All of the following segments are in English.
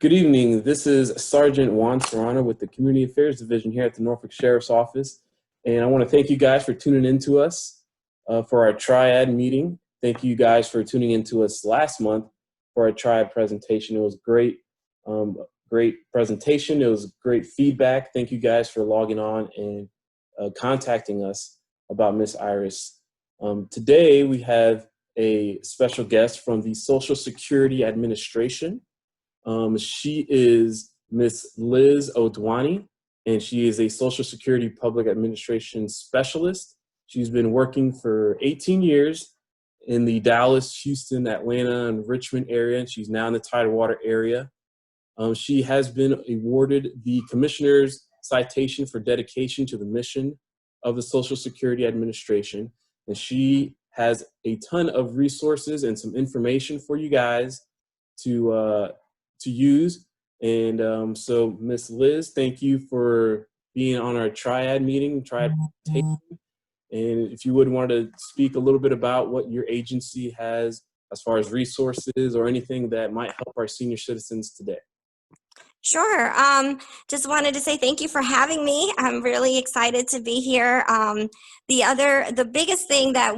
Good evening. This is Sergeant Juan Serrano with the Community Affairs Division here at the Norfolk Sheriff's Office. And I want to thank you guys for tuning in to us for our Triad meeting. Thank you guys for tuning in to us last month for our Triad presentation. It was great, great presentation. It was great feedback. Thank you guys for logging on and contacting us about Miss Iris. Today we have a special guest from the Social Security Administration. She is Miss Lizna Odhwani, and she is a Social Security Public Administration Specialist. She's been working for 18 years in the Dallas, Houston, Atlanta, and Richmond area, and she's now in the Tidewater area. She has been awarded the Commissioner's Citation for dedication to the mission of the Social Security Administration, and she has a ton of resources and some information for you guys to use. And so Miss Liz, thank you for being on our Triad meeting, Triad presentation. And if you would want to speak a little bit about what your agency has as far as resources or anything that might help our senior citizens today. Sure. Just wanted to say thank you for having me. I'm really excited to be here. The biggest thing that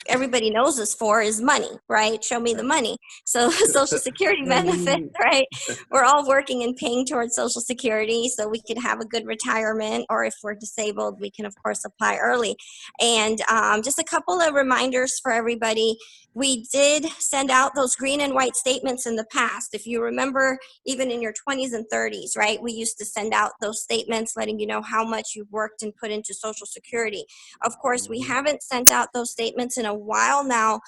everybody knows us for is money, right? Show me the money. So Social Security benefits, right? We're all working and paying towards Social Security so we can have a good retirement, or if we're disabled, we can of course apply early. And just a couple of reminders for everybody. We did send out those green and white statements in the past. If you remember, even in your 20s and 30s, right? We used to send out those statements letting you know how much you've worked and put into Social Security. Of course, we haven't sent out those statements in a while now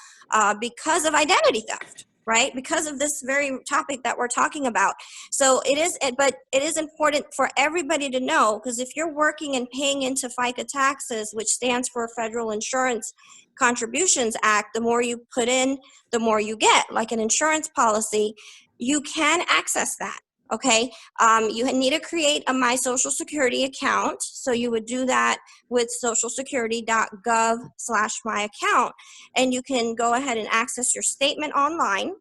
because of identity theft, right? Because of this very topic that we're talking about. So it is important for everybody to know, because if you're working and paying into FICA taxes, which stands for Federal Insurance Contributions Act, the more you put in, the more you get, like an insurance policy. You can access that. Okay, you need to create a My Social Security account. So you would do that with socialsecurity.gov/my-account, and you can go ahead and access your statement online.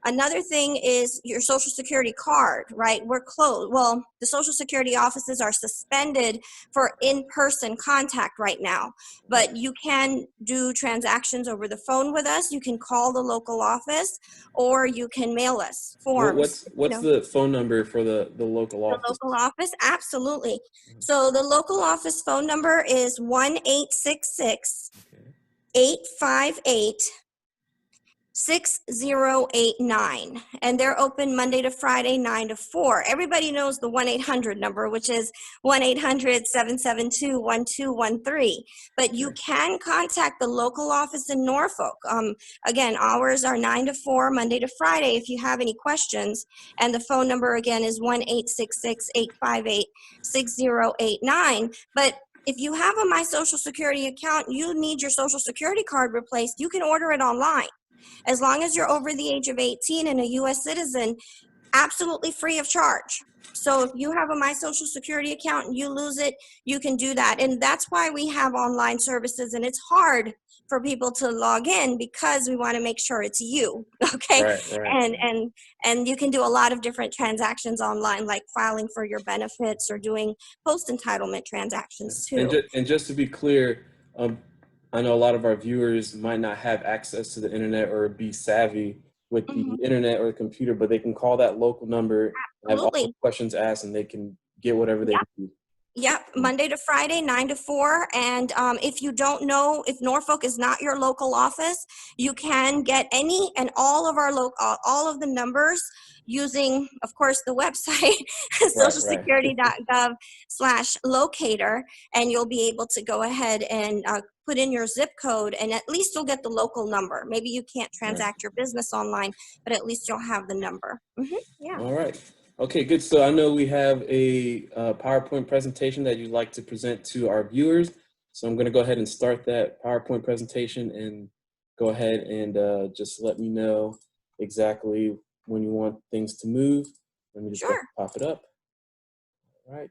Another thing is your Social Security card, right? We're closed. Well, the Social Security offices are suspended for in-person contact right now, but you can do transactions over the phone with us. You can call the local office, or you can mail us forms. What's the phone number for the local office? The local office, absolutely. So the local office phone number is 1-866-858-6089, and they're open Monday to Friday, 9 to 4. Everybody knows the 1-800 number, which is 1-800-772-1213. But you can contact the local office in Norfolk. Again, hours are 9 to 4, Monday to Friday, if you have any questions. And the phone number again is 1-866-858-6089. But if you have a My Social Security account, you need your Social Security card replaced, you can order it online. As long as you're over the age of 18 and a U.S. citizen, absolutely free of charge. So if you have a My Social Security account and you lose it, you can do that. And that's why we have online services, and it's hard for people to log in because we want to make sure it's you, okay? Right. And you can do a lot of different transactions online, like filing for your benefits or doing post-entitlement transactions too. And just to be clear, I know a lot of our viewers might not have access to the internet or be savvy with the internet or the computer, but they can call that local number, have all the questions asked, and they can get whatever they need. Yep, Monday to Friday, 9 to 4. And if you don't know, if Norfolk is not your local office, you can get any and all of our all of the numbers using, of course, the website, socialsecurity.gov/locator, and you'll be able to go ahead and put in your zip code, and at least you'll get the local number. Maybe you can't transact your business online, but at least you'll have the number. Yeah. All right. Okay, good. So I know we have a PowerPoint presentation that you'd like to present to our viewers. So I'm going to go ahead and start that PowerPoint presentation, and go ahead and just let me know exactly when you want things to move. Let me just pop it up. All right.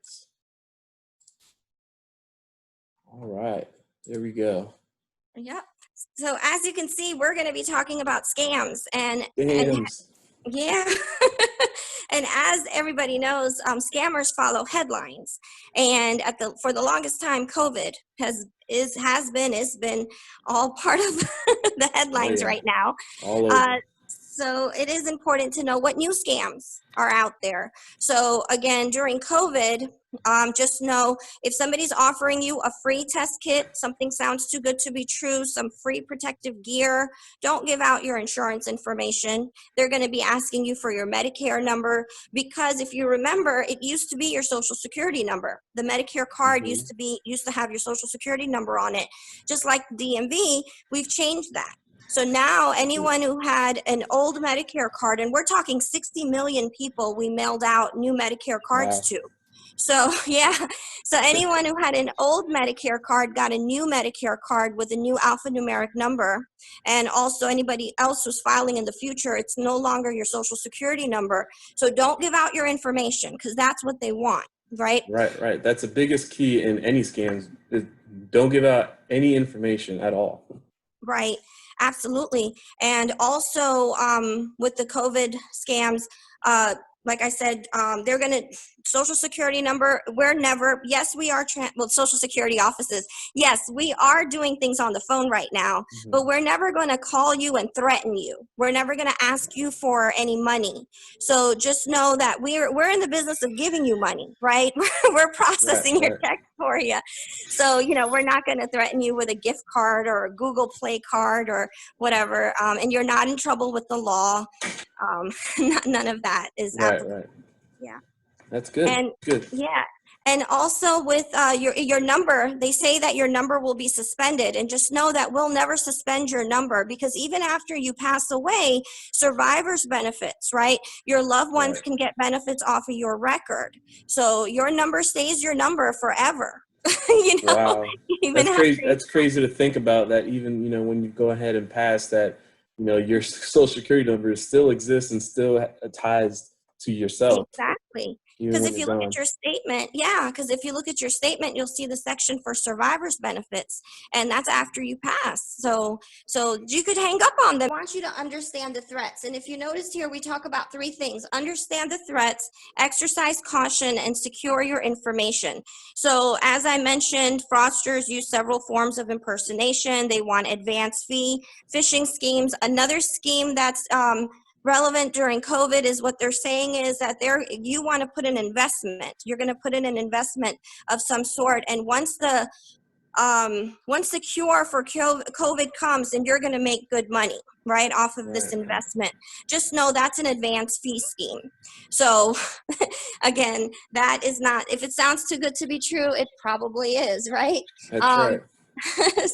All right. There we go. Yep. So as you can see, we're going to be talking about scams and Scams. Yeah. And as everybody knows, scammers follow headlines. And for the longest time, COVID has been all part of the Oh headlines yeah, right now. all over. Uh, so it is important to know what new scams are out there. So again, during COVID, just know if somebody's offering you a free test kit, something sounds too good to be true, some free protective gear, don't give out your insurance information. They're going to be asking you for your Medicare number, because if you remember, it used to be your social security number. The Medicare card Hmm. used to have your social security number on it. Just like the DMV, we've changed that. So now anyone who had an old Medicare card, and we're talking 60 million people we mailed out new Medicare cards Wow. to. So yeah, so anyone who had an old Medicare card got a new Medicare card with a new alphanumeric number. And also anybody else who's filing in the future, it's no longer your social security number. So don't give out your information, because that's what they want, right? Right, right. That's the biggest key in any scams. Is don't give out any information at all. Right, absolutely. And also with the COVID scams, uh, like I said, they're going to, social security number, we're never, yes, we are, well, social security offices, yes, we are doing things on the phone right now, Mhm. but we're never going to call you and threaten you. We're never going to ask you for any money. So just know that we're in the business of giving you money, right? We're Right, processing your right, check for you. So, we're not going to threaten you with a gift card or a Google Play card or whatever. And you're not in trouble with the law. None of that is right, applicable. right. Yeah. That's good. And Good. yeah. And also with your number, they say that your number will be suspended. And just know that we'll never suspend your number, because even after you pass away, survivors benefits, right? Your loved ones Right. can get benefits off of your record. So your number stays your number forever. you know, Wow. even That's after crazy. you. That's crazy to think about that. Even, when you go ahead and pass that, your social security number still exists and still ties to yourself, Exactly. even Because when if you're you look at gone. your statement, yeah, because if you look at your statement, you'll see the section for survivors benefits, and that's after you pass. So you could hang up on them. I want you to understand the threats. And if you notice here, we talk about three things: understand the threats, exercise caution, and secure your information. So as I mentioned, fraudsters use several forms of impersonation. They want advance fee, phishing schemes. Another scheme that's relevant during COVID is what they're saying is that you want to put an investment. You're going to put in an investment of some sort, and once the cure for COVID comes, then you're going to make good money, right, off of this Right. investment. Just know that's an advance fee scheme. So again, that is not, if it sounds too good to be true, it probably is, right? That's Um, right.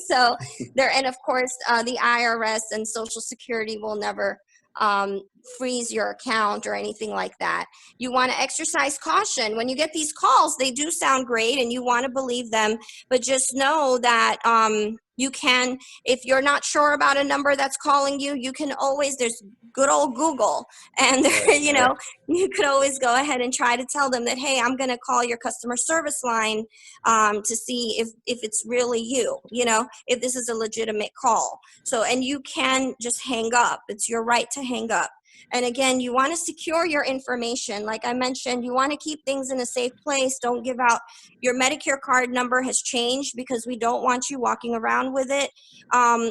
so there, and of course, the IRS and Social Security will never freeze your account or anything like that. You want to exercise caution. When you get these calls, they do sound great and you want to believe them, but just know that you can, if you're not sure about a number that's calling you, you can always, there's good old Google, and Right. Right. you could always go ahead and try to tell them that, hey, I'm going to call your customer service line to see if it's really you, if this is a legitimate call. So, and you can just hang up. It's your right to hang up. And again, you want to secure your information. Like I mentioned, you want to keep things in a safe place. Don't give out your Medicare card number has changed, because we don't want you walking around with it.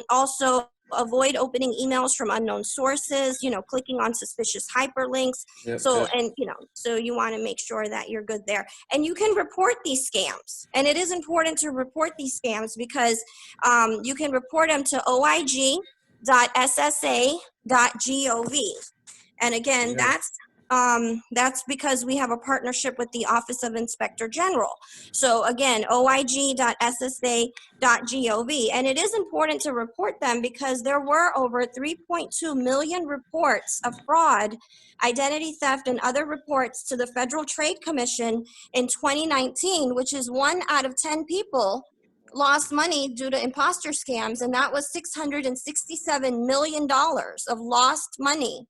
Also, avoid opening emails from unknown sources, clicking on suspicious hyperlinks. Yep. So, Yep. and, so you want to make sure that you're good there. And you can report these scams. And it is important to report these scams, because you can report them to oig.ssa.gov. And again, Yeah. that's because we have a partnership with the Office of Inspector General. So again, oig.ssa.gov. And it is important to report them, because there were over 3.2 million reports of fraud, identity theft, and other reports to the Federal Trade Commission in 2019, which is 1 out of 10 people lost money due to imposter scams. And that was $667 million of lost money,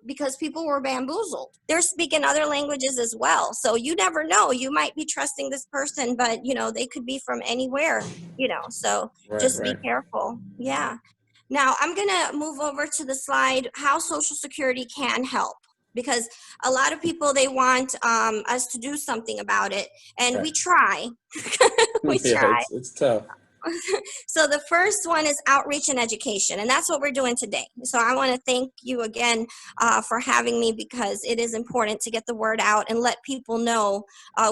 because people were bamboozled. They're speaking other languages as well. So you never know. You might be trusting this person, but they could be from anywhere, so Right. just be Right. careful. Yeah. Now I'm going to move over to the slide, how Social Security can help. because a lot of people, they want us to do something about it, and we Right. try. We Yeah, try. it's tough. So the first one is outreach and education, and that's what we're doing today. So I want to thank you again for having me, because it is important to get the word out and let people know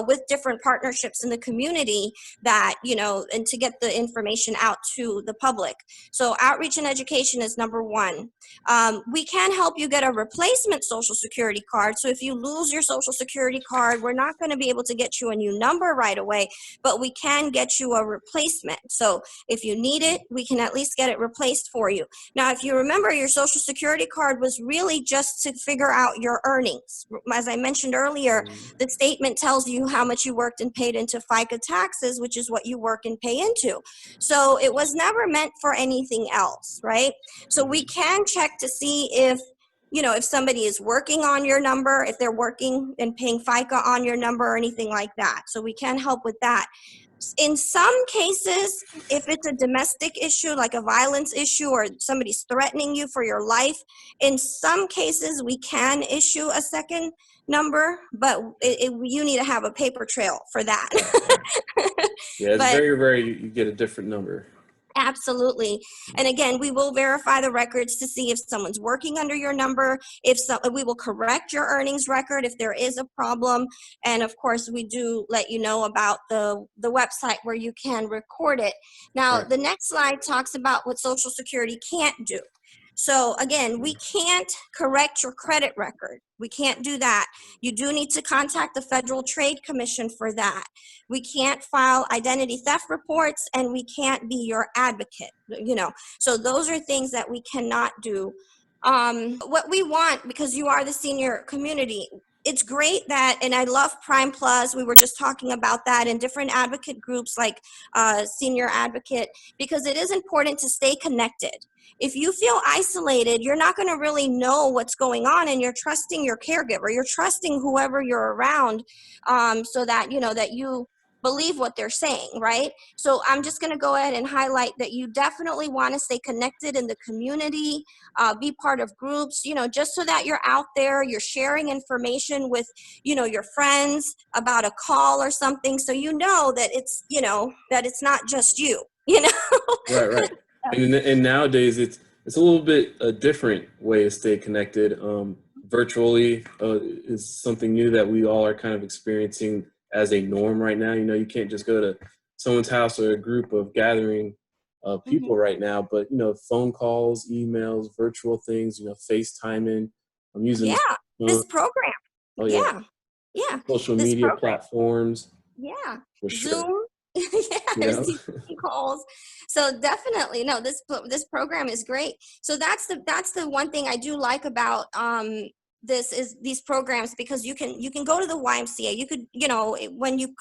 with different partnerships in the community that, and to get the information out to the public. So outreach and education is number one. We can help you get a replacement social security card. So if you lose your social security card, we're not going to be able to get you a new number right away, but we can get you a replacement. So if you need it, we can at least get it replaced for you. Now, if you remember, your social security card was really just to figure out your earnings. As I mentioned earlier, the statement tells you how much you worked and paid into FICA taxes, which is what you work and pay into. So it was never meant for anything else, right? So we can check to see if somebody is working on your number, if they're working and paying FICA on your number or anything like that. So we can help with that. In some cases, if it's a domestic issue, like a violence issue, or somebody's threatening you for your life, in some cases we can issue a second number, but you need to have a paper trail for that. Yeah, it's But very rare you get a different number. absolutely. And again, we will verify the records to see if someone's working under your number. We will correct your earnings record if there is a problem. And of course, we do let you know about the website where you can record it. Now, Right. the next slide talks about what Social Security can't do. So again, we can't correct your credit record. We can't do that. You do need to contact the Federal Trade Commission for that. We can't file identity theft reports, and we can't be your advocate, So those are things that we cannot do. What we want, because you are the senior community, it's great that, and I love Prime Plus. We were just talking about that in different advocate groups like Senior Advocate, because it is important to stay connected. If you feel isolated, you're not going to really know what's going on, and you're trusting your caregiver. You're trusting whoever you're around, so that, that you believe what they're saying, right? So I'm just going to go ahead and highlight that you definitely want to stay connected in the community, be part of groups, just so that you're out there, you're sharing information with, your friends about a call or something. So that it's not just you, Right, right. And nowadays it's a little bit a different way to stay connected. Virtually is something new that we all are kind of experiencing as a norm right now. You can't just go to someone's house or a group of gathering people right now, but phone calls, emails, virtual things, FaceTiming. I'm using Yeah, this. this program. Oh yeah, Yeah, yeah, social this media program. platforms Yeah, for sure. Zoom. Yeah, You know, receiving calls. So definitely, no, this program is great. So that's the one thing I do like about these programs, because you can go to the YMCA. You could, when you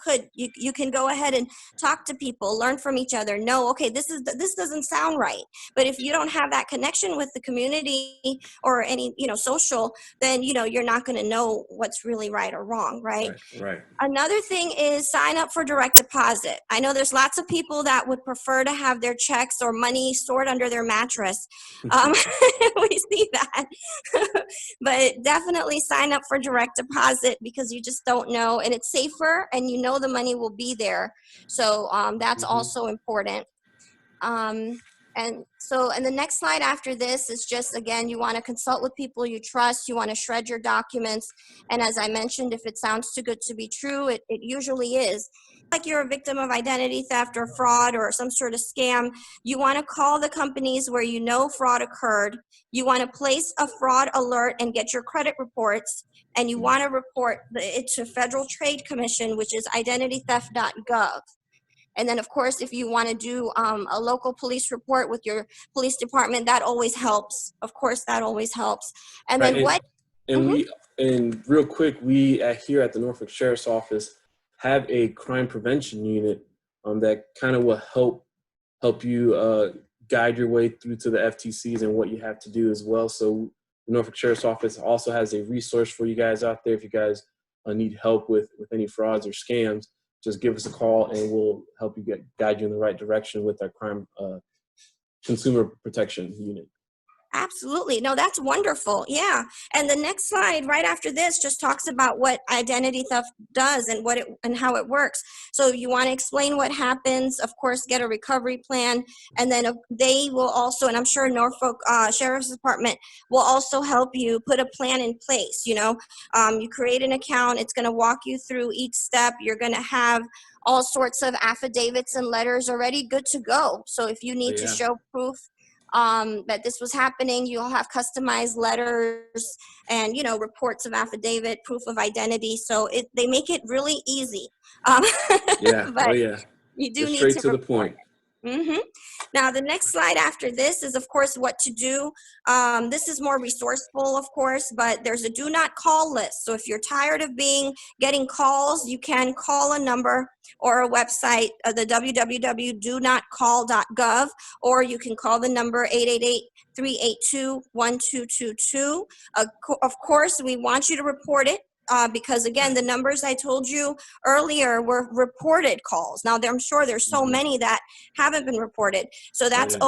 can go ahead and talk to people, learn from each other. No, okay, this doesn't sound right. But if you don't have that connection with the community or any social, then you're not going to know what's really right or wrong, right? right, right. Another thing is sign up for direct deposit. I know there's lots of people that would prefer to have their checks or money stored under their mattress. We see that. But definitely sign up for direct deposit, because you just don't know, and it's safer, and the money will be there. So that's also important. And the next slide after this is just, again, you want to consult with people you trust. You want to shred your documents. And as I mentioned, if it sounds too good to be true, it usually is. Like you're a victim of identity theft or fraud or some sort of scam, you want to call the companies where fraud occurred. You want to place a fraud alert and get your credit reports. And you want to report it to Federal Trade Commission, which is identitytheft.gov. And then, of course, if you want to do a local police report with your police department, that always helps. Of course, that always helps. And Right. then what? And real quick, we here at the Norfolk Sheriff's Office have a crime prevention unit that kind of will help you guide your way through to the FTCs and what you have to do as well. So the Norfolk Sheriff's Office also has a resource for you guys out there. If you guys need help with any frauds or scams, just give us a call and we'll help you guide you in the right direction with our crime consumer protection unit. Absolutely. No, that's wonderful. Yeah. And the next slide right after this just talks about what identity theft does and what it and how it works. So you want to explain what happens, of course, get a recovery plan, and then they will also, and I'm sure Norfolk Sheriff's Department will also help you put a plan in place. You know, you create an account, it's going to walk you through each step. You're going to have all sorts of affidavits and letters already good to go. So if you Oh, need to yeah. show proof that this was happening, you'll have customized letters and, you know, reports of affidavit, proof of identity. So they make it really easy. Um, Yeah. Oh, but yeah. you do Just need straight to to the report point. it. Now, the next slide after this is, of course, what to do. This is more resourceful, of course, but there's a do not call list. So if you're tired of getting calls, you can call a number or a website, the www.donotcall.gov, or you can call the number 888-382-1222. Of course, we want you to report it. Because again, the numbers I told you earlier were reported calls. Now, I'm sure there's so Mhm. many that haven't been reported. So Oh, that's yeah.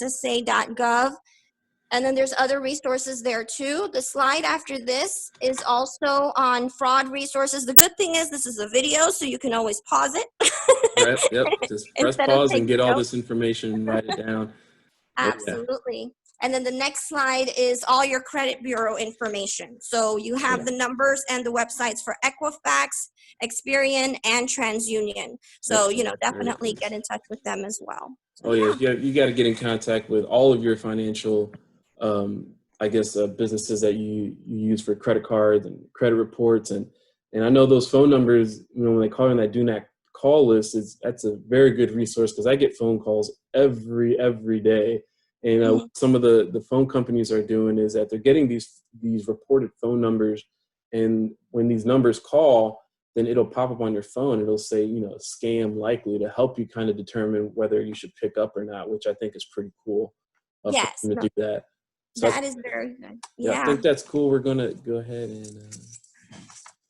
oig.ssa.gov. And then there's other resources there too. The slide after this is also on fraud resources. The good thing is this is a video, so you can always pause it Right. Yep. Just press instead of pause and taking get all notes. this information, write it down. Oh, yeah. Absolutely. And then the next slide is all your credit bureau information. So you have Yeah. the numbers and the websites for Equifax, Experian, and TransUnion. So, Yep. you know, Very definitely good. get in touch with them as well. So Oh, yeah. yeah. You got to get in contact with all of your financial, I guess, businesses that you use for credit cards and credit reports. And I know those phone numbers, you know, when they call in that do not call list, that's a very good resource because I get phone calls every day. And Mhm. some of the phone companies are doing is that they're getting these reported phone numbers. And when these numbers call, then it'll pop up on your phone. It'll say, you know, scam likely to help you kind of determine whether you should pick up or not, which I think is pretty cool for Yes, them to no, do that. So that is very good. yeah, I Yeah. think that's cool. We're going to go ahead and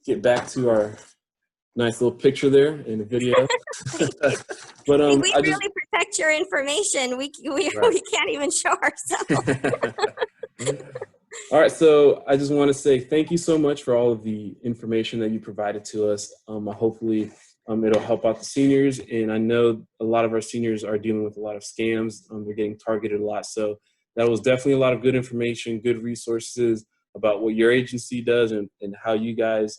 get back to our nice little picture there in the video. But See, we I just, really protect your information. right. We can't even show ourselves. All right, so I just want to say thank you so much for all of the information that you provided to us. Hopefully, it'll help out the seniors, and I know a lot of our seniors are dealing with a lot of scams. They're getting targeted a lot, so that was definitely a lot of good information, good resources about what your agency does and how you guys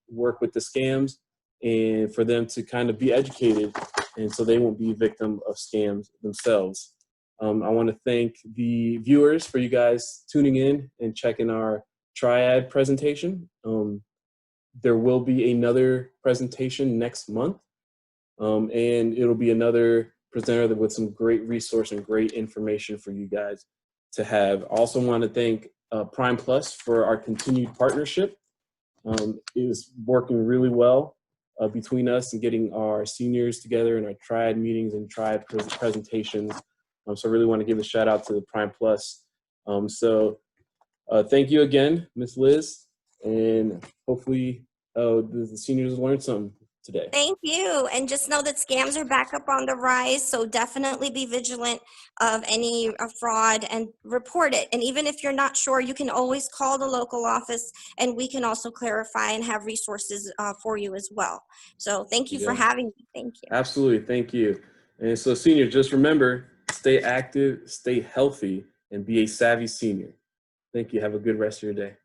work with the scams, and for them to kind of be educated, and so they won't be a victim of scams themselves. I want to thank the viewers for you guys tuning in and checking our Triad presentation. There will be another presentation next month, and it'll be another presenter with some great resource and great information for you guys to have. Also want to thank Prime Plus for our continued partnership. It is working really well between us and getting our seniors together in our Triad meetings and Triad presentations. So I really want to give a shout out to the Prime Plus. Thank you again, Miss Liz, and hopefully the seniors learned something today. Thank you. And just know that scams are back up on the rise. So definitely be vigilant of any fraud and report it. And even if you're not sure, you can always call the local office and we can also clarify and have resources for you as well. So thank you for Yeah, having me. Thank you. absolutely. Thank you. And so, seniors, just remember, stay active, stay healthy, and be a savvy senior. Thank you. Have a good rest of your day.